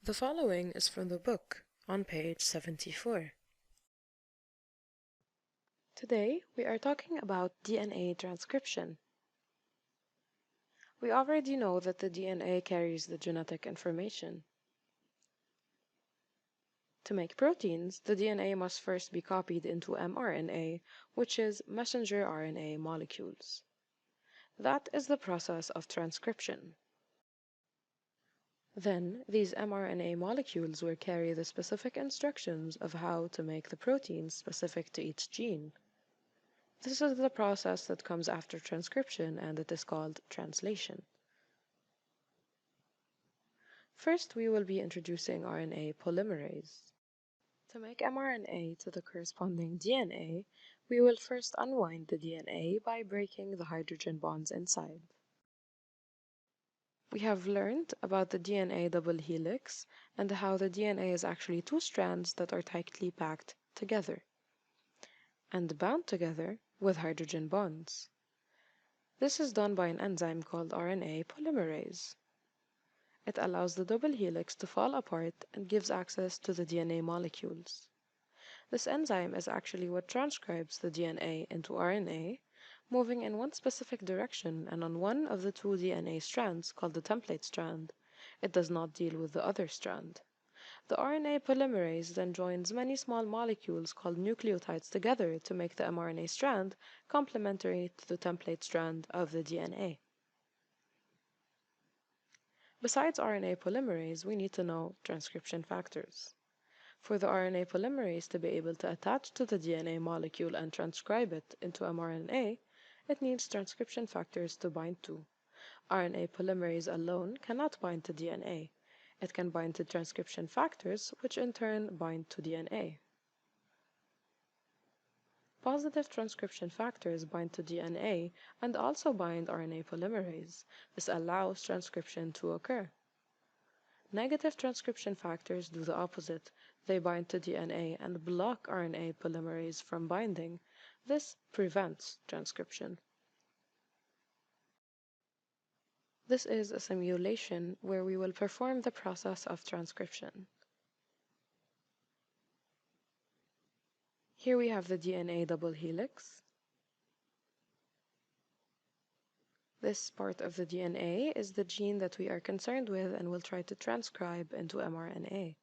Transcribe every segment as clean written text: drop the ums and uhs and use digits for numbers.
The following is from the book on page 74. Today, we are talking about DNA transcription. We already know that the DNA carries the genetic information. To make proteins, the DNA must first be copied into mRNA, which is messenger RNA molecules. That is the process of transcription. Then, these mRNA molecules will carry the specific instructions of how to make the proteins specific to each gene. This is the process that comes after transcription, and it is called translation. First, we will be introducing RNA polymerase. To make mRNA to the corresponding DNA, we will first unwind the DNA by breaking the hydrogen bonds inside. We have learned about the DNA double helix and how the DNA is actually two strands that are tightly packed together and bound together with hydrogen bonds. This is done by an enzyme called RNA polymerase. It allows the double helix to fall apart and gives access to the DNA molecules. This enzyme is actually what transcribes the DNA into RNA, moving in one specific direction and on one of the two DNA strands called the template strand. It does not deal with the other strand. The RNA polymerase then joins many small molecules called nucleotides together to make the mRNA strand complementary to the template strand of the DNA. Besides RNA polymerase, we need to know transcription factors. For the RNA polymerase to be able to attach to the DNA molecule and transcribe it into mRNA, it needs transcription factors to bind to. RNA polymerase alone cannot bind to DNA. It can bind to transcription factors, which in turn bind to DNA. Positive transcription factors bind to DNA and also bind RNA polymerase. This allows transcription to occur. Negative transcription factors do the opposite. They bind to DNA and block RNA polymerase from binding. This prevents transcription. This is a simulation where we will perform the process of transcription. Here we have the DNA double helix. This part of the DNA is the gene that we are concerned with and will try to transcribe into mRNA.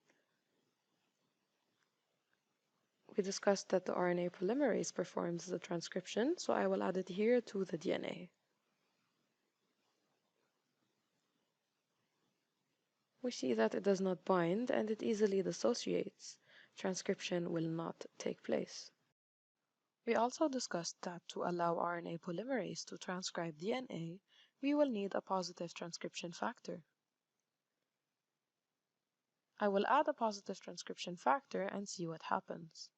We discussed that the RNA polymerase performs the transcription, so I will add it here to the DNA. We see that it does not bind and it easily dissociates. Transcription will not take place. We also discussed that to allow RNA polymerase to transcribe DNA, we will need a positive transcription factor. I will add a positive transcription factor and see what happens.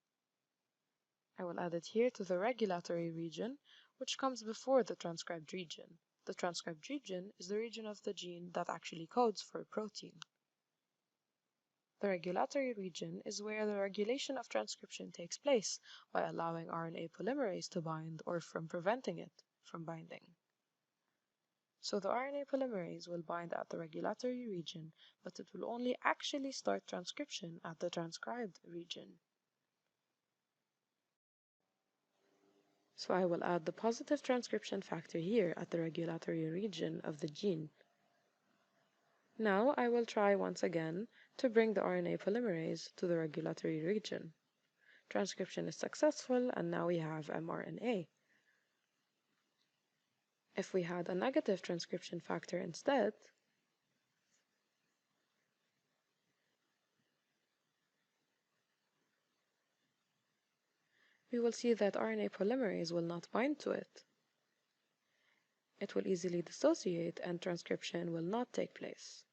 I will add it here to the regulatory region, which comes before the transcribed region. The transcribed region is the region of the gene that actually codes for a protein. The regulatory region is where the regulation of transcription takes place by allowing RNA polymerase to bind or from preventing it from binding. So the RNA polymerase will bind at the regulatory region, but it will only actually start transcription at the transcribed region. So I will add the positive transcription factor here at the regulatory region of the gene. Now I will try once again to bring the RNA polymerase to the regulatory region. Transcription is successful, and now we have mRNA. If we had a negative transcription factor instead, we will see that RNA polymerase will not bind to it. It will easily dissociate and transcription will not take place.